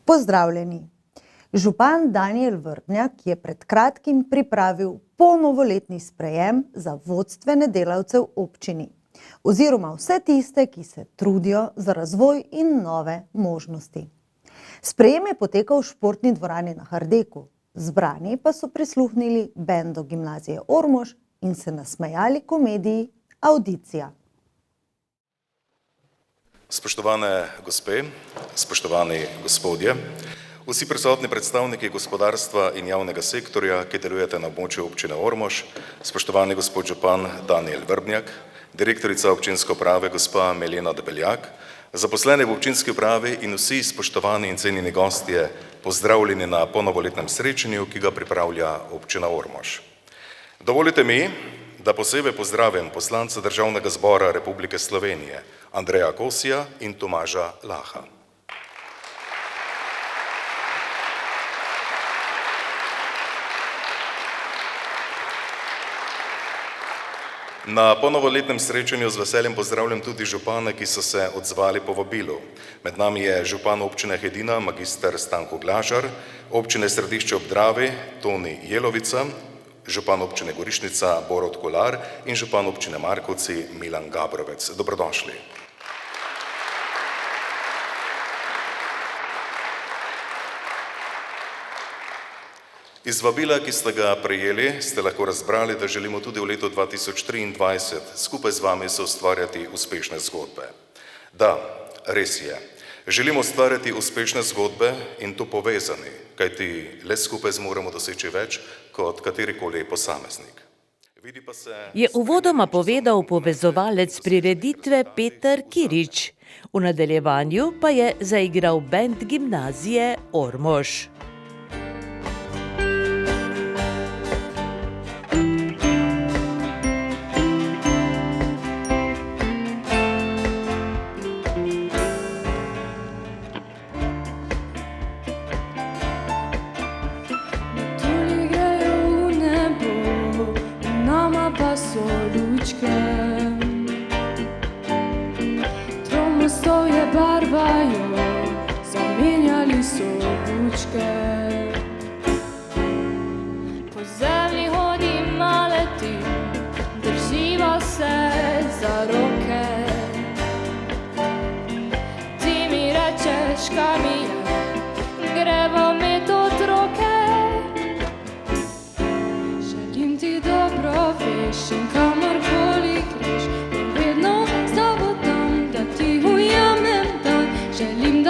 Pozdravljeni! Župan Danijel Vrbnjak je pred kratkim pripravil polnovoletni sprejem za vodstvene delavce v občini oziroma vse tiste, ki se trudijo za razvoj in nove možnosti. Sprejem je potekal v športni dvorani na Hardeku, zbrani pa so prisluhnili bendu Gimnazije Ormož in se nasmejali komediji Avdicija. Spoštovane gospe, spoštovani gospodje, vsi prisotni predstavniki gospodarstva in javnega sektorja, ki delujete na območju občine Ormož, spoštovani gospod župan Danijel Vrbnjak, direktorica občinske uprave gospa Milena Debeljak, zaposleni v občinski upravi in vsi spoštovani in cenjeni gostje, pozdravljeni na polnovoletnem srečanju, ki ga pripravlja občina Ormož. Dovolite mi, da posebej pozdravim poslanca Državnega zbora Republike Slovenije, Andreja Kosija in Tomaža Laha. Na polnovoletnem srečanju z veseljem pozdravljam tudi župane, ki so se odzvali povabilu. Med nami je župan občine Hedina, magister Stanko Glažar, občine Središče ob Dravi, Toni Jelovica, župan občine Gorišnica, Borut Kolar in župan občine Markovci, Milan Gabrovec. Dobrodošli. Iz vabila, ki ste ga prejeli, ste lahko razbrali, da želimo tudi v letu 2023 skupaj z vami soustvarjati uspešne zgodbe. Da, res je. Želimo ustvarjati uspešne zgodbe in to povezani, kajti le skupaj zmoremo doseči več kot katerikoli posameznik. Je uvodoma povedal povezovalec prireditve Peter Kirič. V nadaljevanju pa je zaigral bend Gimnazije Ormož.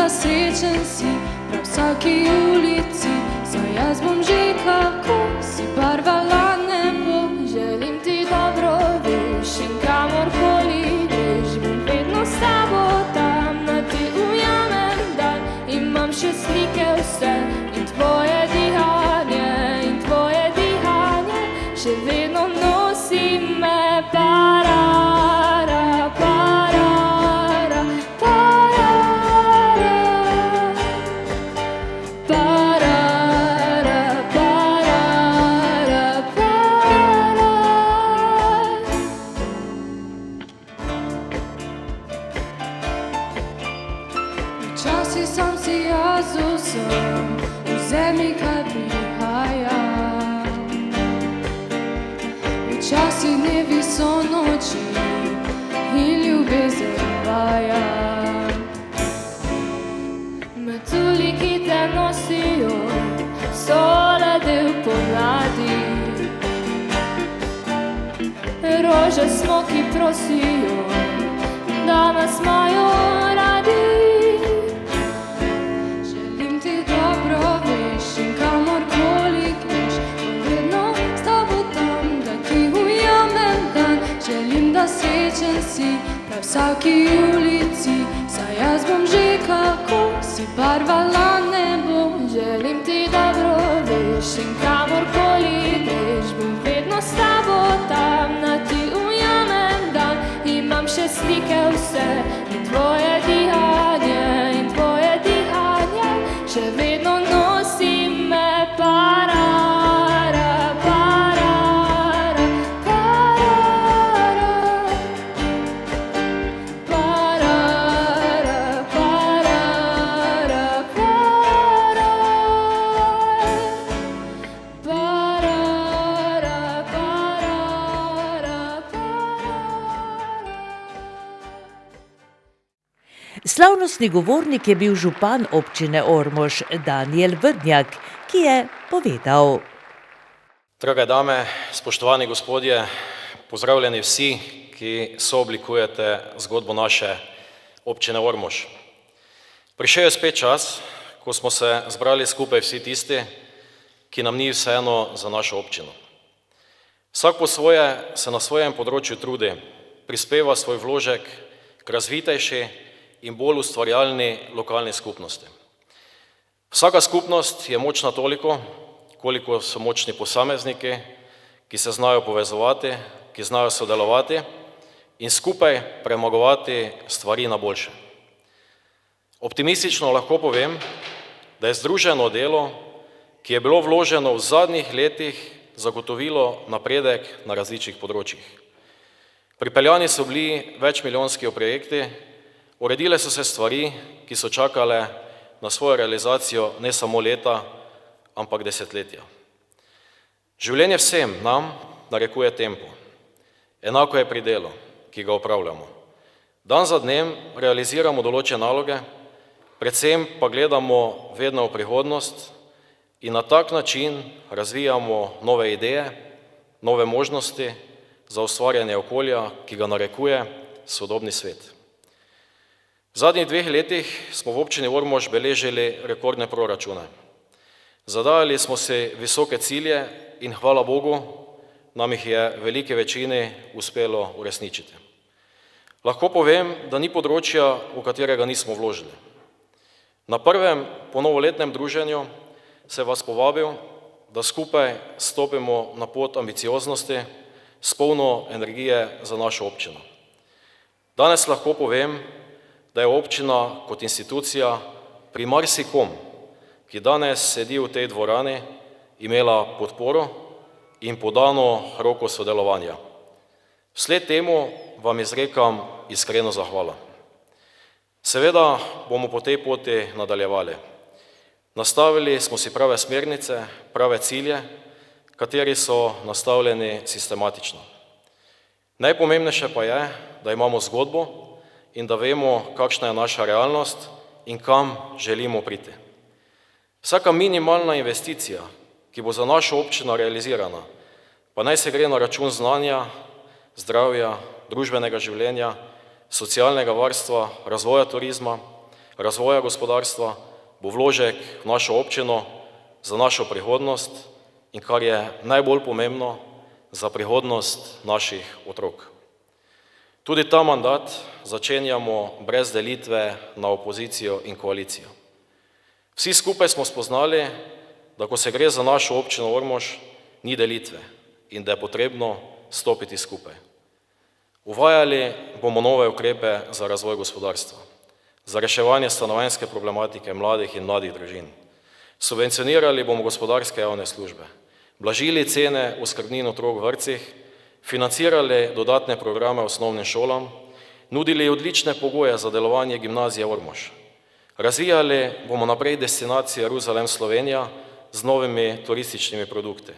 Srečen si prav vsaki ulici, saj jaz bom že kako si barvala nebo. Želim ti dobro, veš, in kamorkoli greš, bom vedno s tabo tam, da ti ujamem dan. Imam še slike vse in tvoje dihanje, še vedno nosi me parara, parara, parara. Včasih sem si jaz vsem, vzemi kaj prihaja. Včasih dnevi so noči in ljubezen vaja. Metulji, ki te nosijo, so le del pomladi. Rože smo, ki prosijo, da nas imajo radi. Želim ti dobro, veš, in kamorkoli greš, bom vedno s tabo tam, da ti ujamem dan. Želim, da srečen si prav vsaki ulici, saj jaz bom že kako si barvala nebo. Želim ti dobro, veš, in kamorkoli greš, bom vedno s tabo tam, da ti ujamem dan. Imam še slike vse in tvoje dihanje, še vedno nosi me parara, parara, parara, parara, parara, parara. Slavnostni govornik je bil župan občine Ormož Danijel Vrhnjak, ki je povedal: Drage dame, spoštovani gospodje, pozdravljeni vsi, ki sooblikujete zgodbo naše občine Ormož. Prišel je spet čas, ko smo se zbrali skupaj vsi tisti, ki nam ni vseeno za našo občino. Vsak po svoje se na svojem področju trudi, prispeva svoj vložek k razvitejši in bolj ustvarjalni lokalni skupnosti. Vsaka skupnost je močna toliko, koliko so močni posamezniki, ki se znajo povezovati, ki znajo sodelovati in skupaj premagovati stvari na boljše. Optimistično lahko povem, da je združeno delo, ki je bilo vloženo v zadnjih letih, zagotovilo napredek na različnih področjih. Pripeljani so bili večmilijonski projekti, uredile so se stvari, ki so čakale na svojo realizacijo ne samo leta, ampak desetletja. Življenje vsem nam narekuje tempo. Enako je pri delu, ki ga opravljamo. Dan za dnem realiziramo določene naloge, predvsem pa gledamo vedno v prihodnost in na tak način razvijamo nove ideje, nove možnosti za ustvarjanje okolja, ki ga narekuje sodobni svet. V zadnjih 2 letih smo v občini Ormož beležili rekordne proračune. Zadajali smo si visoke cilje in hvala Bogu, nam jih je velike večini uspelo uresničiti. Lahko povem, da ni področja, v katerega nismo vložili. Na prvem ponovoletnem druženju se vas povabil, da skupaj stopimo na pot ambicioznosti s polno energije za našo občino. Danes lahko povem, da je občina kot institucija pri marsikom, ki danes sedi v tej dvorani, imela podporo in podano roko sodelovanja. Vsled temu vam izrekam iskreno zahvala. Seveda bomo po tej poti nadaljevali. Nastavili smo si prave smernice, prave cilje, kateri so nastavljeni sistematično. Najpomembnejše pa je, da imamo zgodbo in da vemo, kakšna je naša realnost in kam želimo priti. Vsaka minimalna investicija, ki bo za našo občino realizirana, pa naj se gre na račun znanja, zdravja, družbenega življenja, socialnega varstva, razvoja turizma, razvoja gospodarstva, bo vložek v našo občino za našo prihodnost in kar je najbolj pomembno, za prihodnost naših otrok. Tudi ta mandat začenjamo brez delitve na opozicijo in koalicijo. Vsi skupaj smo spoznali, da ko se gre za našo občino Ormož, ni delitve in da je potrebno stopiti skupaj. Uvajali bomo nove ukrepe za razvoj gospodarstva, za reševanje stanovanjske problematike mladih in mladih družin. Subvencionirali bomo gospodarske javne službe, blažili cene oskrbnin otrok v vrtcih, financirali dodatne programe osnovnim šolam, nudili odlične pogoje za delovanje gimnazije Ormož. Razvijali bomo naprej destinacijo Jeruzalem Slovenija z novimi turističnimi produkti.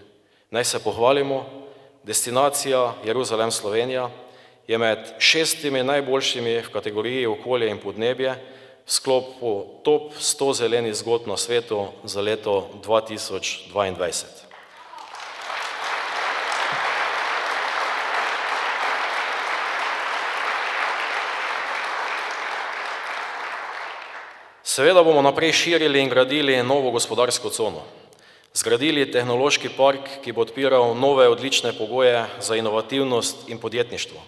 Naj se pohvalimo, destinacija Jeruzalem Slovenija je med 6 najboljšimi v kategoriji okolje in podnebje v sklopu top 100 zelenih zgodb na svetu za leto 2022. Seveda bomo naprej širili in gradili novo gospodarsko cono. Zgradili tehnološki park, ki bo odpiral nove odlične pogoje za inovativnost in podjetništvo.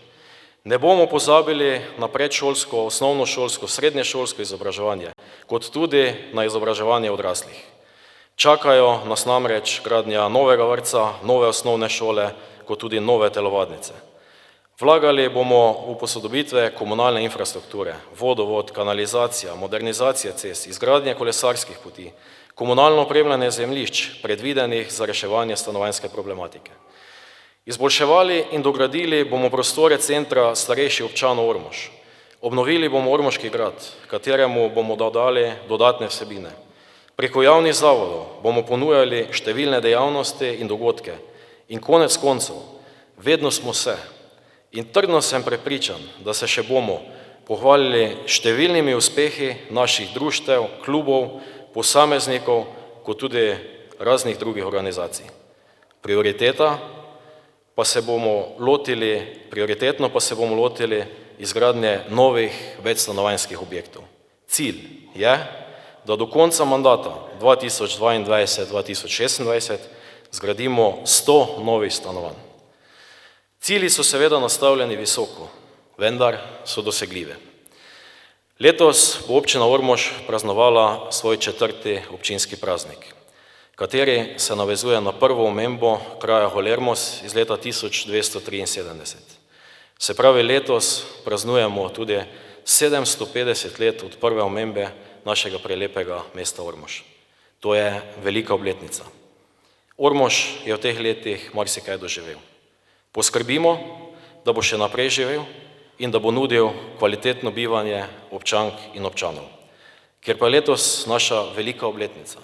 Ne bomo pozabili na predšolsko, osnovnošolsko, srednješolsko izobraževanje, kot tudi na izobraževanje odraslih. Čakajo nas namreč gradnja novega vrtca, nove osnovne šole, kot tudi nove telovadnice. Vlagali bomo v posodobitve komunalne infrastrukture, vodovod, kanalizacija, modernizacija cest, izgradnje kolesarskih poti, komunalno opremljanje zemljišč, predvidenih za reševanje stanovanjske problematike. Izboljševali in dogradili bomo prostore centra starejših občanov Ormož. Obnovili bomo Ormoški grad, kateremu bomo dodali dodatne vsebine. Preko javnih zavodov bomo ponujali številne dejavnosti in dogodke. In konec koncev, vedno smo se in trdno sem prepričan, da se še bomo pohvalili številnimi uspehi naših društev, klubov, posameznikov, kot tudi raznih drugih organizacij. Prioritetno pa se bomo lotili izgradnje novih večstanovanjskih objektov. Cilj je, da do konca mandata 2022-2026 zgradimo 100 novih stanovanj. Cilji so seveda nastavljeni visoko, vendar so dosegljive. Letos bo občina Ormož praznovala svoj 4. občinski praznik, kateri se navezuje na prvo omembo kraja Holermos iz leta 1273. Se pravi, letos praznujemo tudi 750 let od prve omembe našega prelepega mesta Ormož. To je velika obletnica. Ormož je v teh letih marsikaj doživel. Poskrbimo, da bo še naprej živel in da bo nudil kvalitetno bivanje občank in občanov. Ker pa je letos naša velika obletnica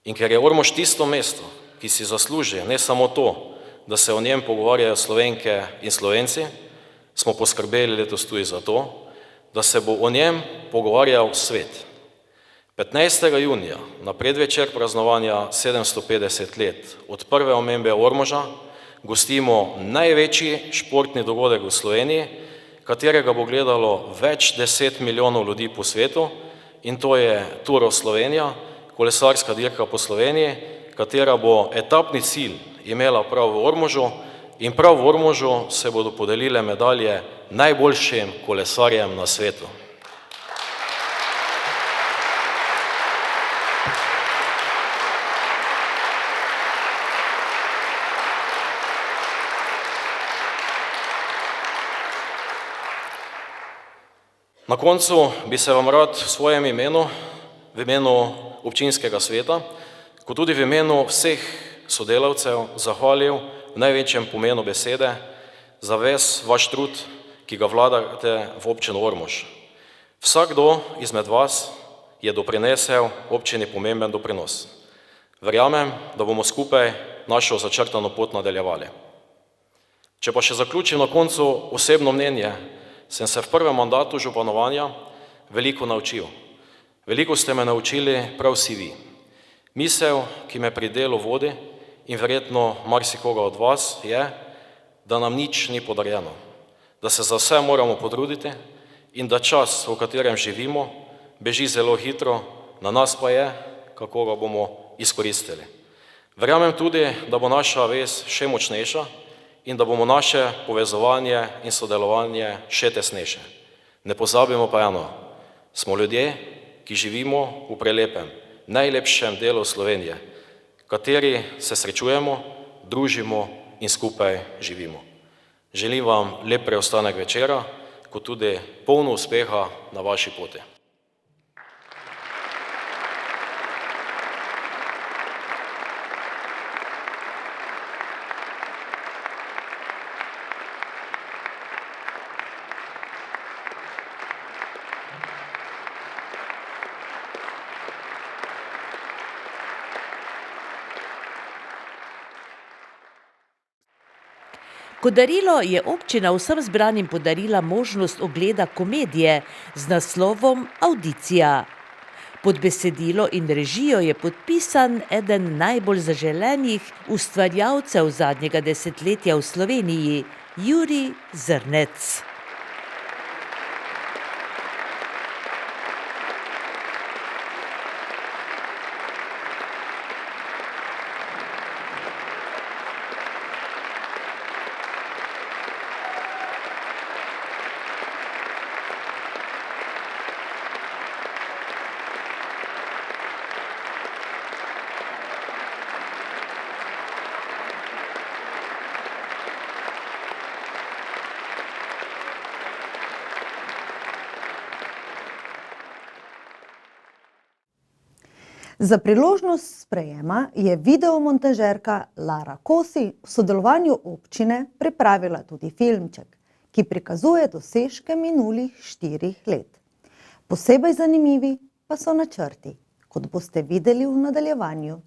in ker je Ormož tisto mesto, ki si zasluži ne samo to, da se o njem pogovarjajo Slovenke in Slovenci, smo poskrbeli letos tudi za to, da se bo o njem pogovarjal svet. 15. junija, na predvečer praznovanja 750 let od prve omembe Ormoža, gostimo največji športni dogodek v Sloveniji, katerega bo gledalo več 10 milijonov ljudi po svetu, in to je Tour Slovenija, kolesarska dirka po Sloveniji, katera bo etapni cilj imela prav v Ormožu, in prav v Ormožu se bodo podelile medalje najboljšim kolesarjem na svetu. Na koncu bi se vam rad v svojem imenu, v imenu občinskega sveta, kot tudi v imenu vseh sodelavcev zahvalil v največjem pomenu besede za ves vaš trud, ki ga vlagate v občino Ormož. Vsakdo izmed vas je doprinesel občini pomemben doprinos. Verjamem, da bomo skupaj našo začrtano pot nadaljevali. Če pa še zaključim na koncu osebno mnenje, sem se v prvem mandatu županovanja veliko naučil. Veliko ste me naučili prav vsi vi. Misel, ki me pri delu vodi, in verjetno marsikoga od vas, je, da nam nič ni podarjeno, da se za vse moramo potruditi in da čas, v katerem živimo, beži zelo hitro, na nas pa je, kako ga bomo izkoristili. Verjamem tudi, da bo naša vez še močnejša in da bomo naše povezovanje in sodelovanje še tesnejše. Ne pozabimo pa eno, smo ljudje, ki živimo v prelepem, najlepšem delu Slovenije, kateri se srečujemo, družimo in skupaj živimo. Želim vam lep preostanek večera, kot tudi polno uspeha na vaši poti. Kot darilo je občina vsem zbranim podarila možnost ogleda komedije z naslovom Avdicija. Pod besedilo in režijo je podpisan eden najbolj zaželenih ustvarjalcev zadnjega desetletja v Sloveniji, Jurij Zrnec. Za priložnost sprejema je videomontažerka Lara Kosi v sodelovanju občine pripravila tudi filmček, ki prikazuje dosežke minulih 4 let. Posebej zanimivi pa so načrti, kot boste videli v nadaljevanju.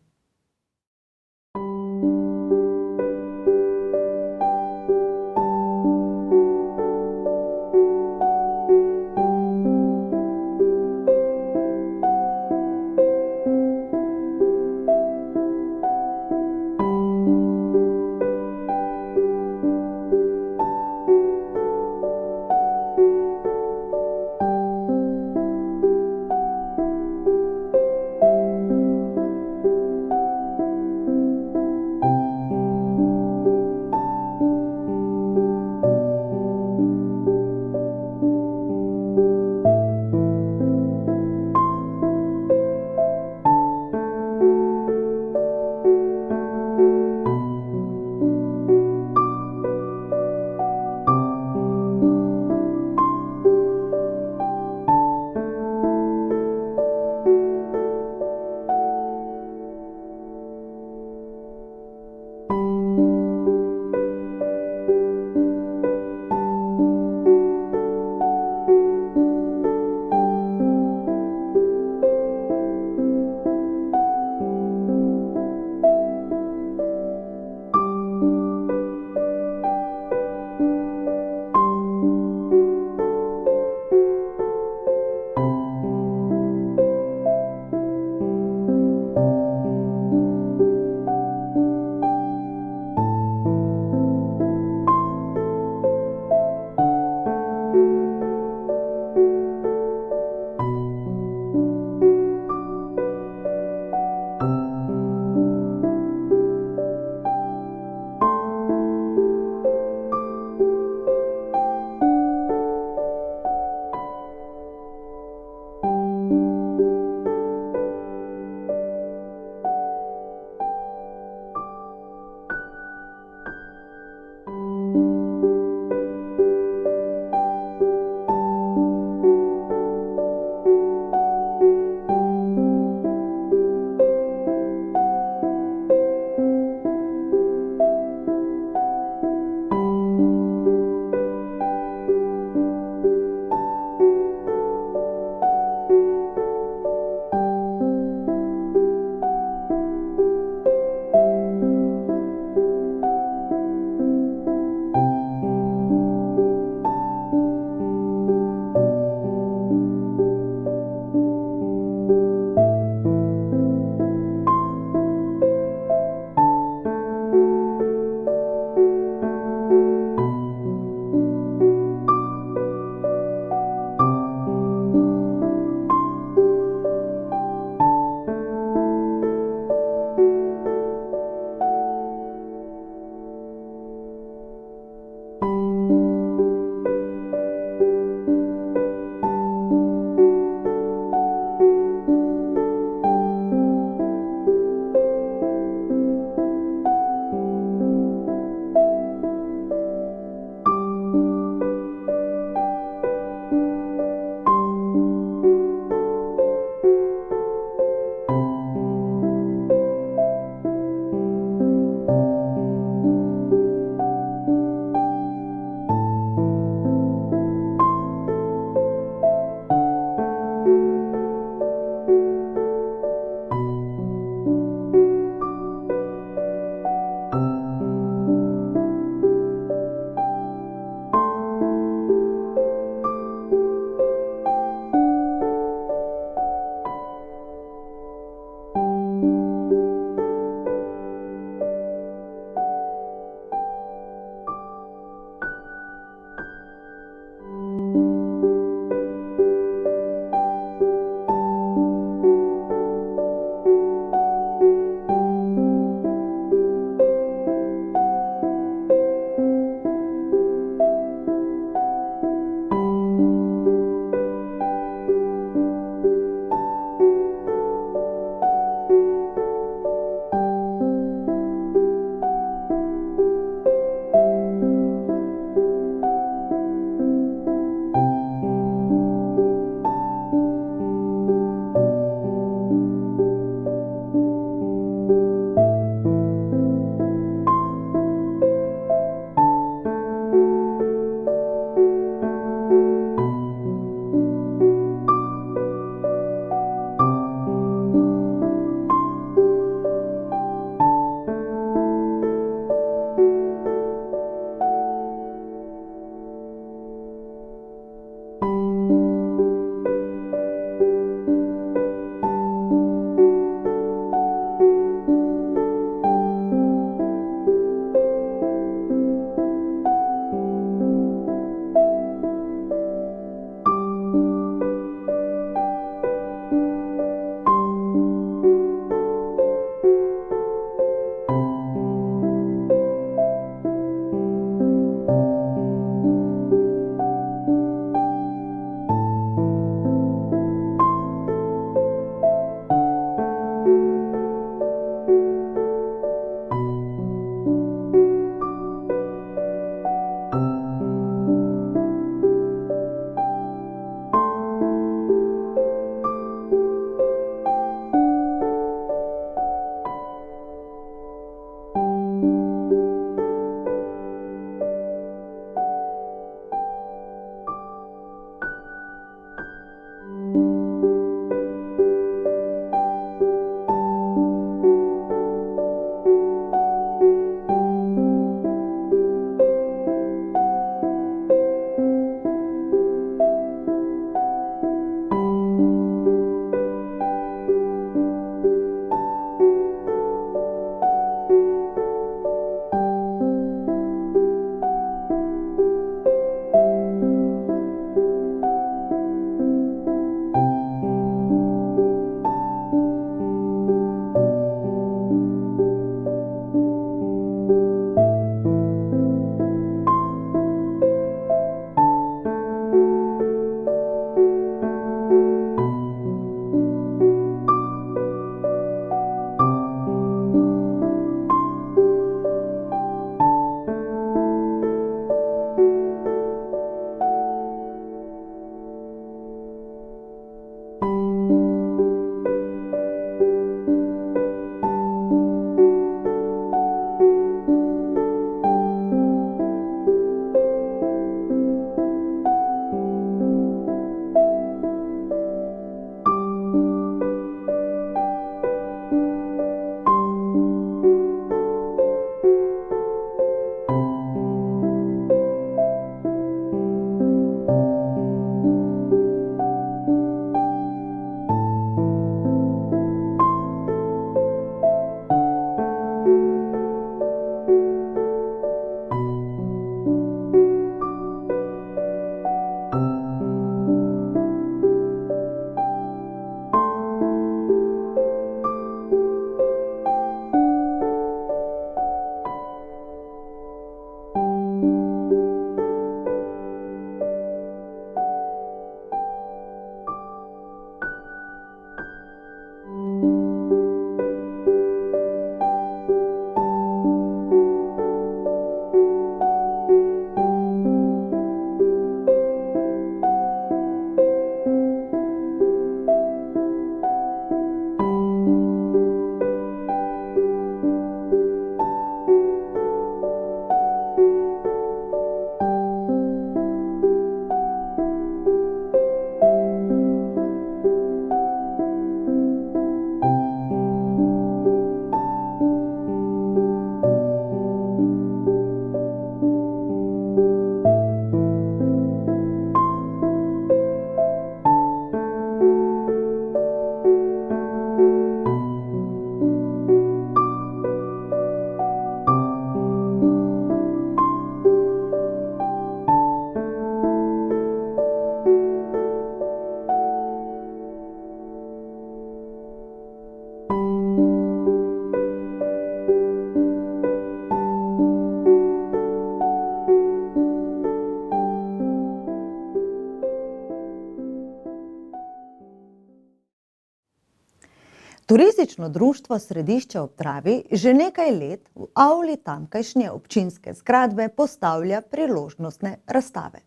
Turistično društvo Središče ob Dravi že nekaj let v avli tamkajšnje občinske zgradbe postavlja priložnostne razstave.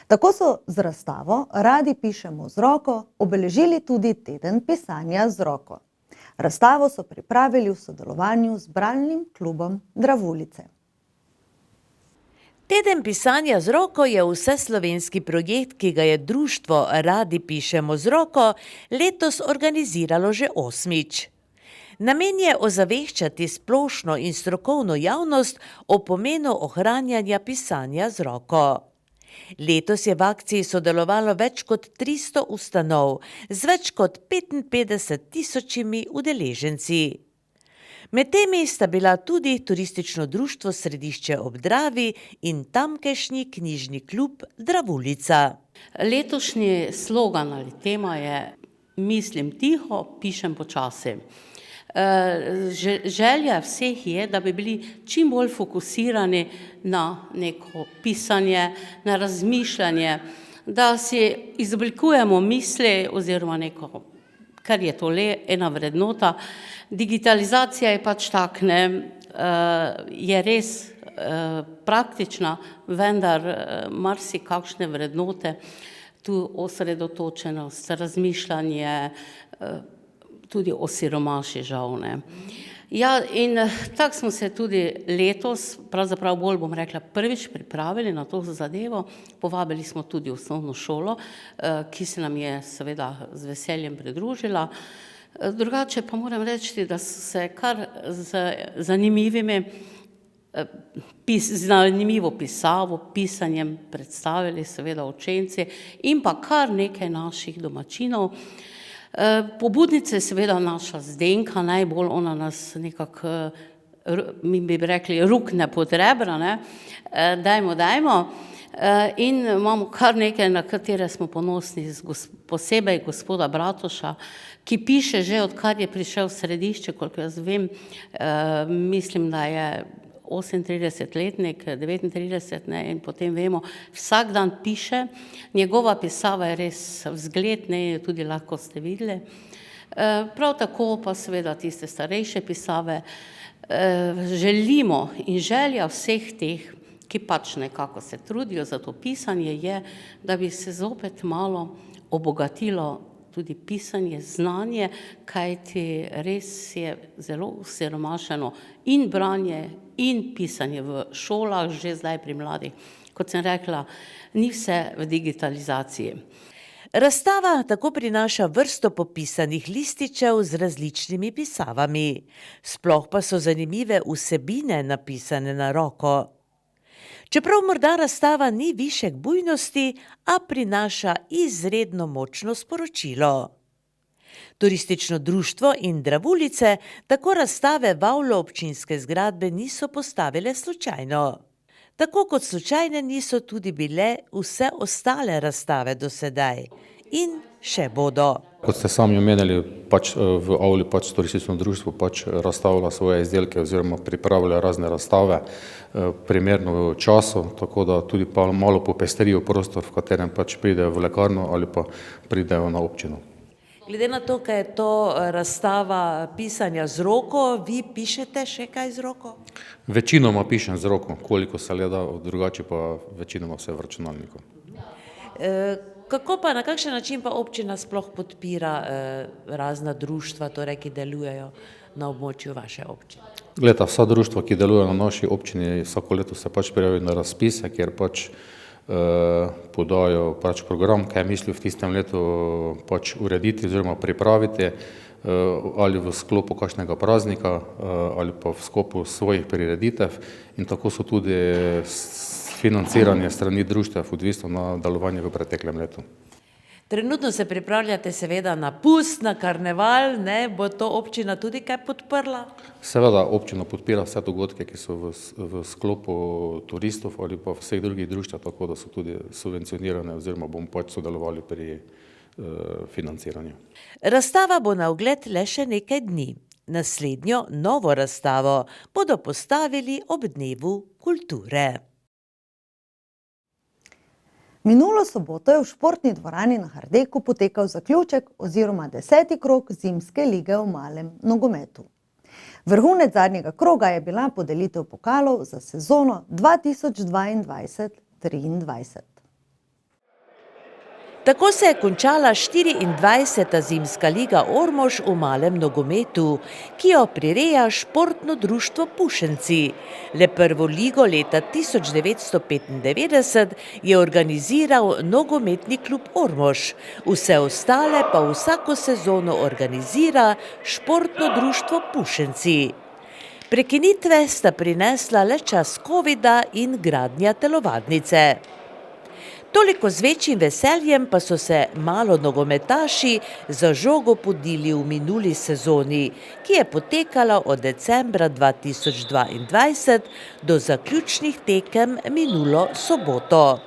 Tako so z razstavo Radi pišemo z roko obeležili tudi teden pisanja z roko. Razstavo so pripravili v sodelovanju z bralnim klubom Dravulice. Teden pisanja z roko je vseslovenski projekt, ki ga je društvo Radi pišemo z roko letos organiziralo že 8. Namen je ozaveščati splošno in strokovno javnost o pomenu ohranjanja pisanja z roko. Letos je v akciji sodelovalo več kot 300 ustanov z več kot 55.000 udeleženci. Med temi sta bila tudi Turistično društvo Središče ob Dravi in tamkajšnji knjižni klub Dravulica. Letošnji slogan ali tema je Mislim tiho, pišem počasi. Želja vseh je, da bi bili čim bolj fokusirani na neko pisanje, na razmišljanje, da si izoblikujemo misli oziroma neko, kar je to le ena vrednota. Digitalizacija je pač tak, je res praktična, vendar marsikakšne vrednote, tu osredotočenost, razmišljanje, tudi osiromaši žal, ne. Ja, in tako smo se tudi letos, pravzaprav bolj bom rekla, prvič pripravili na to zadevo. Povabili smo tudi osnovno šolo, ki se nam je seveda z veseljem pridružila. Drugače pa moram reči, da so se kar z zanimivo pisavo, pisanjem predstavili seveda učenci in pa kar nekaj naših domačinov. Pobudnica je seveda naša Zdenka, najbolj ona nas nekako, mi bi rekli, rukne pod rebra, ne, dajmo. In imamo kar nekaj, na katere smo ponosni, posebej gospoda Bratoša, ki piše že odkar je prišel v Središče, koliko jaz vem, mislim, da je 38-letnik, 39, ne, in potem vemo, vsak dan piše, njegova pisava je res vzgled, ne, tudi lahko ste videli. Prav tako pa seveda tiste starejše pisave želimo in želja vseh teh, ki pač nekako se trudijo za to pisanje, je, da bi se zopet malo obogatilo tudi pisanje, znanje, kajti res je zelo osiromašeno in branje in pisanje v šolah, že zdaj pri mladih. Kot sem rekla, ni vse v digitalizaciji. Razstava tako prinaša vrsto popisanih lističev z različnimi pisavami. Sploh pa so zanimive vsebine napisane na roko. Čeprav morda razstava ni višek bujnosti, a prinaša izredno močno sporočilo. Turistično društvo in Dravulice tako razstave v avlo občinske zgradbe niso postavile slučajno. Tako kot slučajne niso tudi bile vse ostale razstave do sedaj. In še bodo. Kot ste sami omenili, pač v avli turistično društvo razstavlja svoje izdelke oziroma pripravlja razne razstave primerno času, tako da tudi pa malo popestrijo prostor, v katerem pač pridejo v lekarno ali pa pridejo na občino. Glede na to, kaj je to razstava pisanja z roko, vi pišete še kaj z roko? Večinoma pišem z roko, koliko se le da, drugače pa večinoma vse v računalniku. Kako pa, na kakšen način pa občina sploh podpira razna društva, torej, ki delujejo na območju vaše občine? Glejte, vsa društva, ki delujejo na naši občini, vsako leto se pač prijavijo na razpise, kjer pač podajo pač program, kaj mislijo v tistem letu pač urediti oziroma pripraviti, ali v sklopu kakšnega praznika, ali pa v sklopu svojih prireditev, in tako so tudi financiranje strani društev odvisno na delovanje v preteklem letu. Trenutno se pripravljate seveda na pust, na karneval, ne? Bo to občina tudi kaj podprla? Seveda občina podpira vse dogodke, ki so v sklopu turistov ali pa vseh drugih društev, tako da so tudi subvencionirane oziroma bomo pač sodelovali pri financiranju. Razstava bo na ogled le še nekaj dni. Naslednjo novo razstavo bodo postavili ob Dnevu kulture. Minulo soboto je v športni dvorani na Hardeku potekal zaključek oziroma 10. krog zimske lige v malem nogometu. Vrhunec zadnjega kroga je bila podelitev pokalov za sezono 2022-23. Tako se je končala 24. zimska liga Ormož v malem nogometu, ki jo prireja športno društvo Pušenci. Le prvo ligo leta 1995 je organiziral nogometni klub Ormož, vse ostale pa vsako sezono organizira športno društvo Pušenci. Prekinitve sta prinesla le čas covida in gradnja telovadnice. Toliko z večjim veseljem pa so se malo nogometaši za žogo podili v minuli sezoni, ki je potekala od decembra 2022 do zaključnih tekem minulo soboto.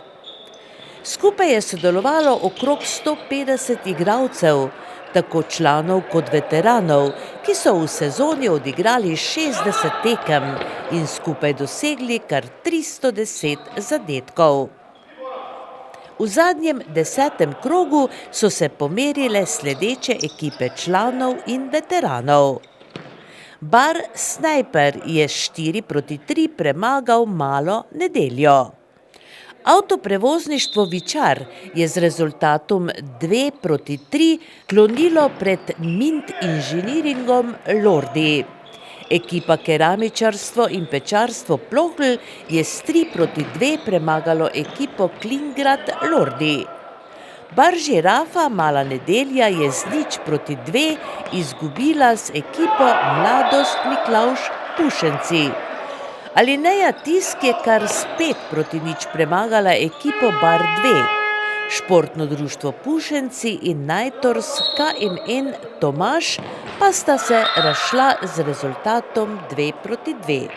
Skupaj je sodelovalo okrog 150 igralcev, tako članov kot veteranov, ki so v sezoni odigrali 60 tekem in skupaj dosegli kar 310 zadetkov. V zadnjem 10. krogu so se pomerile sledeče ekipe članov in veteranov. Bar Snajper je 4-3 premagal Malo Nedeljo. Avtoprevozništvo Vičar je z rezultatom 2-3 klonilo pred Mint inženiringom Lordi. Ekipa Keramičarstvo in pečarstvo Plohl je s 3-2 premagalo ekipo Klingrad Lordi. Bar Žirafa Mala Nedelja je z 0-2 izgubila z ekipo Mladost Miklavž Pušenci. Alineja Tisk je kar s 5-0 premagala ekipo Bar 2. Športno društvo Pušenci in Najtors KNN Tomaž pa sta se razšla z rezultatom 2-2.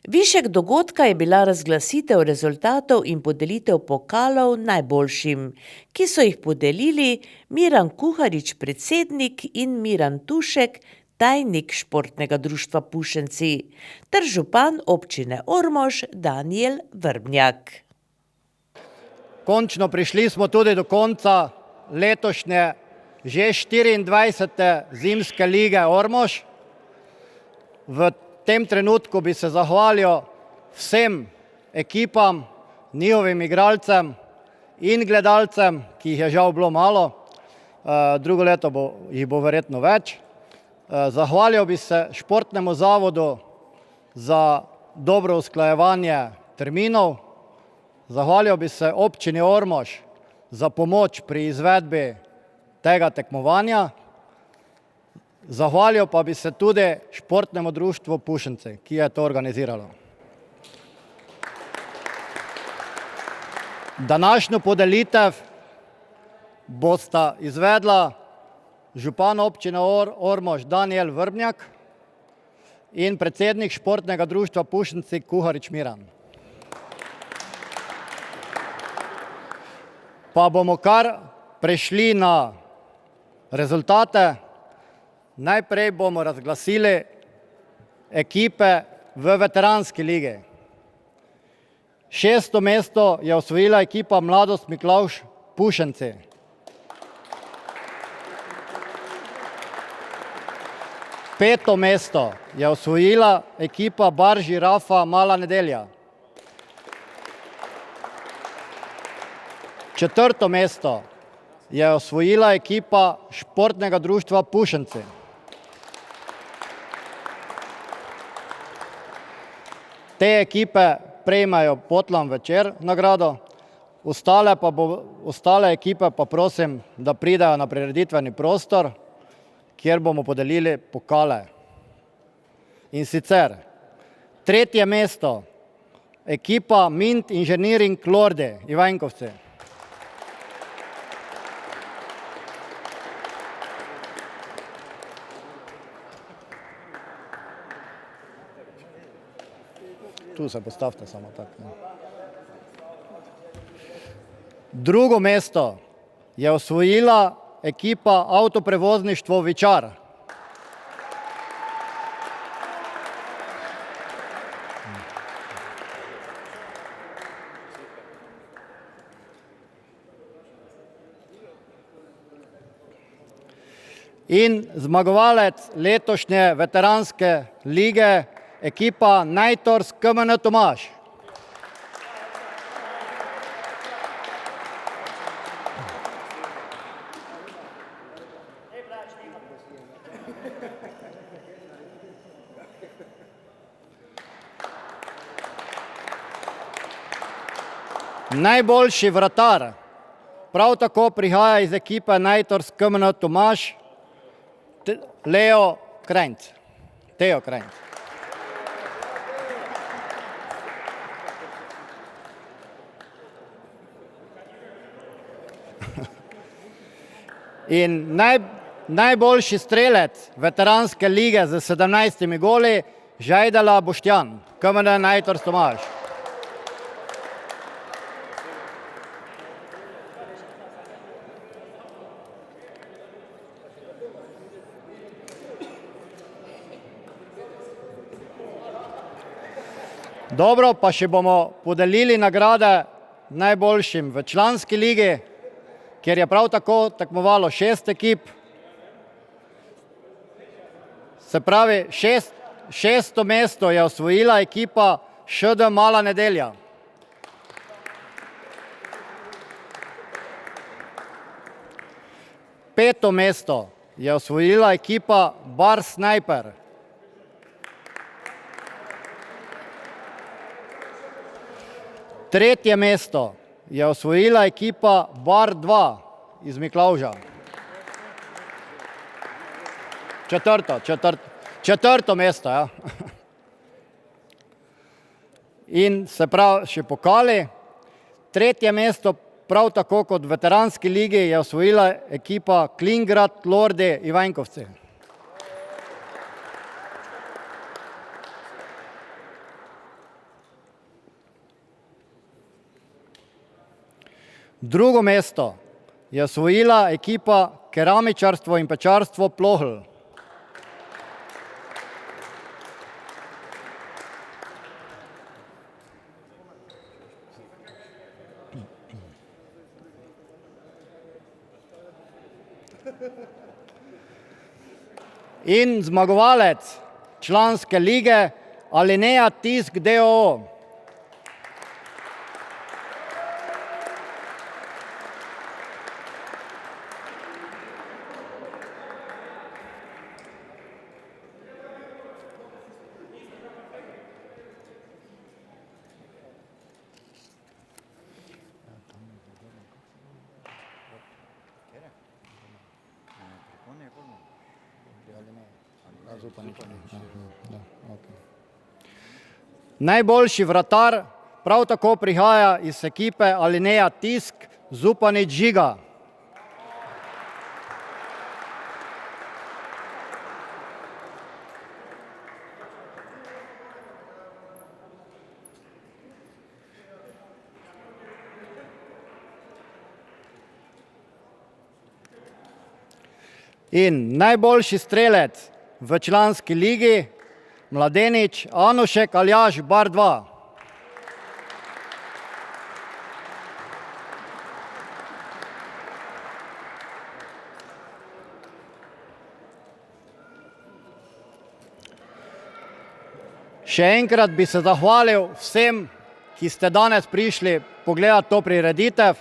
Višek dogodka je bila razglasitev rezultatov in podelitev pokalov najboljšim, ki so jih podelili Miran Kuharič, predsednik, in Miran Tušek, tajnik športnega društva Pušenci, ter župan občine Ormož Danijel Vrbnjak. Končno prišli smo tudi do konca letošnje že 24. zimske lige Ormož. V tem trenutku bi se zahvalil vsem ekipam, njihovim igralcem in gledalcem, ki jih je žal bilo malo, drugo leto jih bo verjetno več. Zahvalil bi se športnemu zavodu za dobro usklajevanje terminov. Zahvalil bi se občini Ormož za pomoč pri izvedbi tega tekmovanja. Zahvalil pa bi se tudi športnemu društvu Pušenci, ki je to organiziralo. Današnjo podelitev bosta izvedla župan občine Ormož Danijel Vrbnjak in predsednik športnega društva Pušenci Kuharič Miran. Pa bomo kar prešli na rezultate. Najprej bomo razglasili ekipe v veteranski ligi. 6. mesto je osvojila ekipa Mladost Miklavž Pušenci. 5. mesto je osvojila ekipa Bar Žirafa Mala Nedelja. 4. mesto je osvojila ekipa športnega društva Pušenci. Te ekipe prejmejo Potlan večer nagrado, ostale ekipe pa prosim, da pridejo na prireditveni prostor, kjer bomo podelili pokale. In sicer 3. mesto ekipa Mint inženiring Lordi Ivankovci. 2. se postavite samo tako. 2. mesto je osvojila ekipa Avtoprevozništvo Vičar. in zmagovalec letošnje veteranske lige, ekipa Najtors KMN Tomaž. Najboljši vratar prav tako prihaja iz ekipe Najtors KMN Tomaž, Leo Krajnc. Teo Krajnc. In najboljši strelec veteranske lige z 17 goli, Žajdala Boštjan, KMN Najtors Tomaž. Dobro, pa še bomo podelili nagrade najboljšim v članski ligi, kjer je prav tako tekmovalo 6 ekip. Se pravi, šesto mesto je osvojila ekipa ŠD Mala Nedelja. Peto mesto je osvojila ekipa Bar Snajper. Tretje mesto je osvojila ekipa Bar 2 iz Miklavža. Četrto mesto, ja. In se pravi še pokali. Tretje mesto, prav tako kot v veteranski ligi, je osvojila ekipa Klingrad Lordi Ivankovci. Drugo mesto je osvojila ekipa Keramičarstvo in pečarstvo Plohl. In zmagovalec članske lige Alinea Tisk d.o.o. Najboljši vratar prav tako prihaja iz ekipe Alinea Tisk, Zupanič Žiga. In najboljši strelec v članski ligi, mladenič Anušek Aljaž Bar 2. Še enkrat bi se zahvalil vsem, ki ste danes prišli pogledati to prireditev.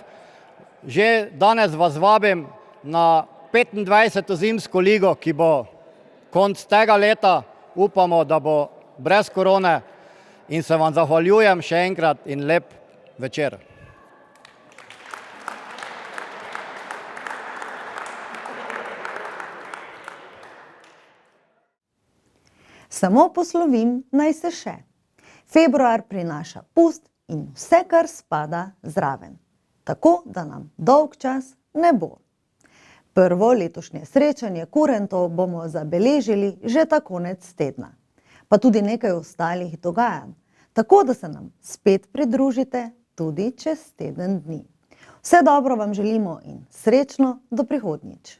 Že danes vas vabim na 25. zimsko ligo, ki bo konec tega leta. Upamo, da bo brez korone, in se vam zahvaljujem še enkrat in lep večer. Samo poslovim naj se še. Februar prinaša pust in vse, kar spada zraven. Tako, da nam dolg čas ne bo. Prvo letošnje srečanje kurentov bomo zabeležili že ta konec tedna, pa tudi nekaj ostalih dogajanj, tako da se nam spet pridružite tudi čez teden dni. Vse dobro vam želimo in srečno do prihodnjič.